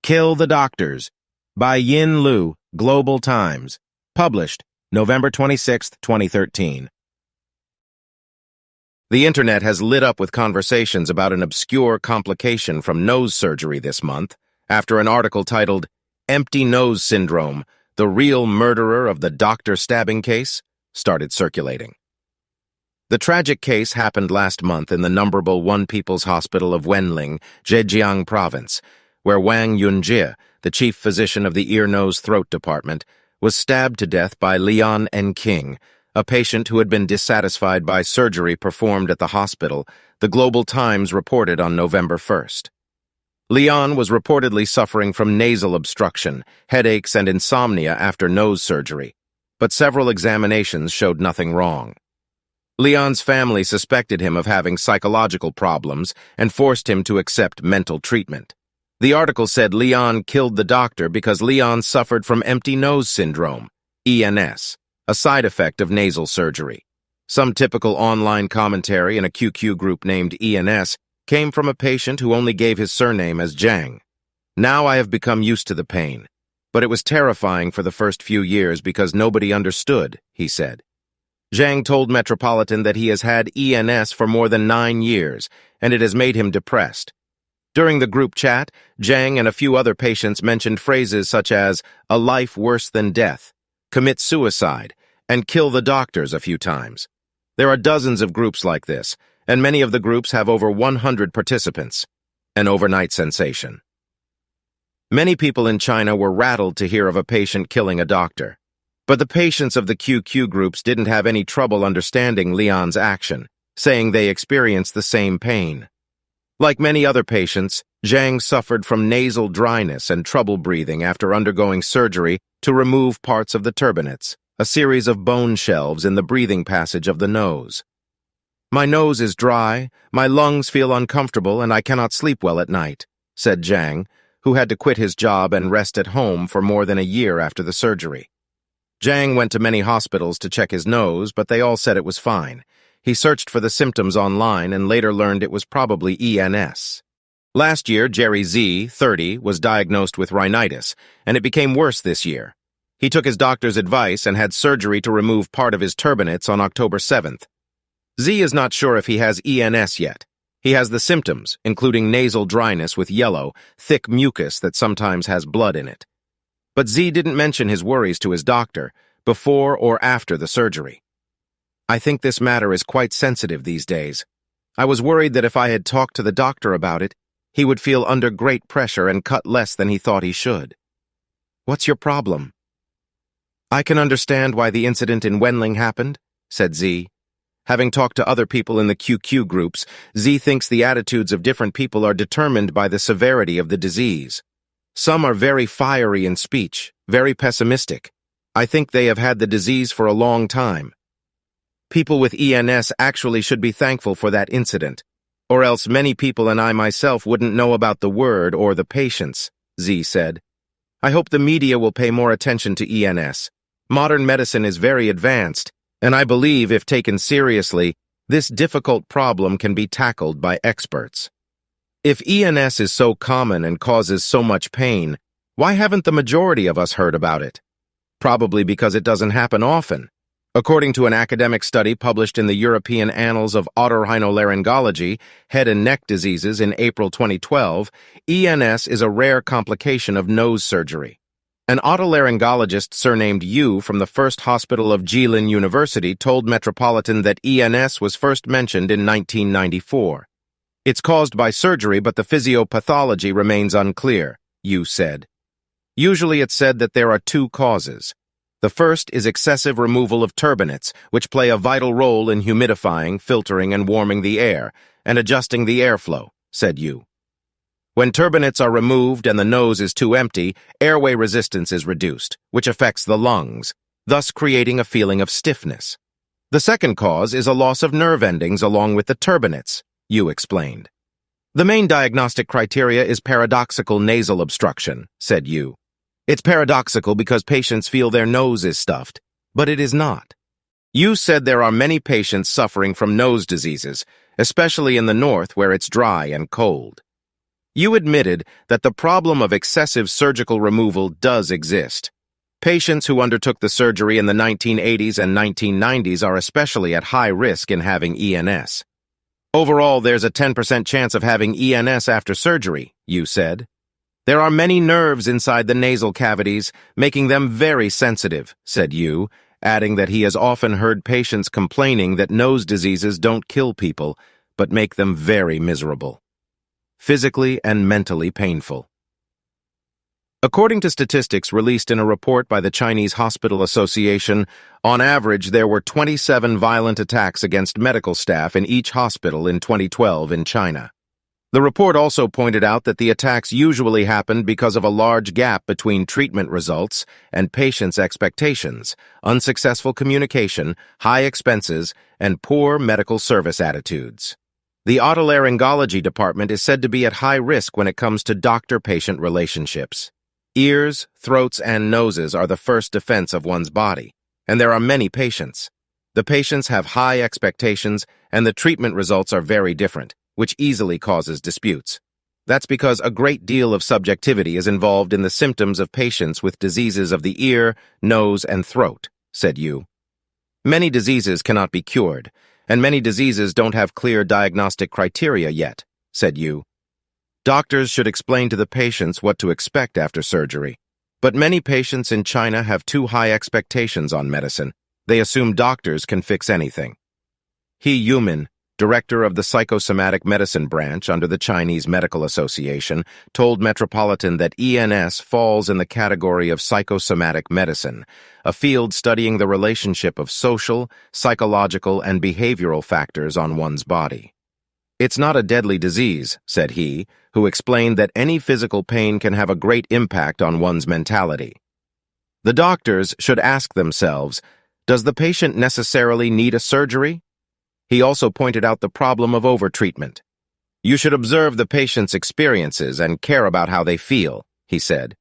Kill the Doctors by Yin Lu, Global Times. Published November 26, 2013. The internet has lit up with conversations about an obscure complication from nose surgery this month after an article titled "Empty Nose Syndrome, the Real Murderer of the Doctor Stabbing Case" started circulating. The tragic case happened last month in the numberable One People's Hospital of Wenling, Zhejiang Province, where Wang Yunjie, the chief physician of the Ear-Nose-Throat Department, was stabbed to death by Lian Enqing, a patient who had been dissatisfied by surgery performed at the hospital, the Global Times reported on November 1st. Lian was reportedly suffering from nasal obstruction, headaches, and insomnia after nose surgery, but several examinations showed nothing wrong. Lian's family suspected him of having psychological problems and forced him to accept mental treatment. The article said Lian killed the doctor because Lian suffered from empty nose syndrome, ENS, a side effect of nasal surgery. Some typical online commentary in a QQ group named ENS came from a patient who only gave his surname as Zhang. "Now I have become used to the pain, but it was terrifying for the first few years because nobody understood," he said. Zhang told Metropolitan that he has had ENS for more than 9 years, and it has made him depressed. During the group chat, Zhang and a few other patients mentioned phrases such as "a life worse than death," "commit suicide," and "kill the doctors" a few times. There are dozens of groups like this, and many of the groups have over 100 participants. An overnight sensation. Many people in China were rattled to hear of a patient killing a doctor. But the patients of the QQ groups didn't have any trouble understanding Lian's action, saying they experienced the same pain. Like many other patients, Zhang suffered from nasal dryness and trouble breathing after undergoing surgery to remove parts of the turbinates, a series of bone shelves in the breathing passage of the nose. "My nose is dry, my lungs feel uncomfortable, and I cannot sleep well at night," said Zhang, who had to quit his job and rest at home for more than a year after the surgery. Zhang went to many hospitals to check his nose, but they all said it was fine. He searched for the symptoms online and later learned it was probably ENS. Last year, Jerry Z, 30, was diagnosed with rhinitis, and it became worse this year. He took his doctor's advice and had surgery to remove part of his turbinates on October 7th. Z is not sure if he has ENS yet. He has the symptoms, including nasal dryness with yellow, thick mucus that sometimes has blood in it. But Z didn't mention his worries to his doctor before or after the surgery. "I think this matter is quite sensitive these days. I was worried that if I had talked to the doctor about it, he would feel under great pressure and cut less than he thought he should." "What's your problem?" "I can understand why the incident in Wenling happened," said Z. Having talked to other people in the QQ groups, Z thinks the attitudes of different people are determined by the severity of the disease. Some are very fiery in speech, very pessimistic. I think they have had the disease for a long time. People with ENS actually should be thankful for that incident, or else many people and I myself wouldn't know about the word or the patients, Z said. "I hope the media will pay more attention to ENS. Modern medicine is very advanced, and I believe if taken seriously, this difficult problem can be tackled by experts." If ENS is so common and causes so much pain, why haven't the majority of us heard about it? Probably because it doesn't happen often. According to an academic study published in the European Annals of Otorhinolaryngology, Head and Neck Diseases in April 2012, ENS is a rare complication of nose surgery. An otolaryngologist surnamed Yu from the First Hospital of Jilin University told Metropolitan that ENS was first mentioned in 1994. "It's caused by surgery, but the physiopathology remains unclear," Yu said. Usually it's said that there are 2 causes. The first is excessive removal of turbinates, which play a vital role in humidifying, filtering, and warming the air, and adjusting the airflow, said Yu. When turbinates are removed and the nose is too empty, airway resistance is reduced, which affects the lungs, thus creating a feeling of stiffness. The second cause is a loss of nerve endings along with the turbinates, Yu explained. "The main diagnostic criteria is paradoxical nasal obstruction," said Yu. "It's paradoxical because patients feel their nose is stuffed, but it is not." Yu said there are many patients suffering from nose diseases, especially in the north where it's dry and cold. You admitted that the problem of excessive surgical removal does exist. Patients who undertook the surgery in the 1980s and 1990s are especially at high risk in having ENS. Overall, there's a 10% chance of having ENS after surgery, you said. There are many nerves inside the nasal cavities, making them very sensitive, said you, adding that he has often heard patients complaining that nose diseases don't kill people, but make them very miserable. Physically and mentally painful. According to statistics released in a report by the Chinese Hospital Association, on average there were 27 violent attacks against medical staff in each hospital in 2012 in China. The report also pointed out that the attacks usually happened because of a large gap between treatment results and patients' expectations, unsuccessful communication, high expenses, and poor medical service attitudes. The otolaryngology department is said to be at high risk when it comes to doctor-patient relationships. Ears, throats, and noses are the first defense of one's body, and there are many patients. The patients have high expectations, and the treatment results are very different, which easily causes disputes. That's because a great deal of subjectivity is involved in the symptoms of patients with diseases of the ear, nose, and throat, said you. Many diseases cannot be cured, and many diseases don't have clear diagnostic criteria yet, said you. Doctors should explain to the patients what to expect after surgery. But many patients in China have too high expectations on medicine. They assume doctors can fix anything. He Yumin, director of the psychosomatic medicine branch under the Chinese Medical Association, told Metropolitan that ENS falls in the category of psychosomatic medicine, a field studying the relationship of social, psychological, and behavioral factors on one's body. It's not a deadly disease, said he, who explained that any physical pain can have a great impact on one's mentality. The doctors should ask themselves, does the patient necessarily need a surgery? He also pointed out the problem of overtreatment. You should observe the patient's experiences and care about how they feel, he said.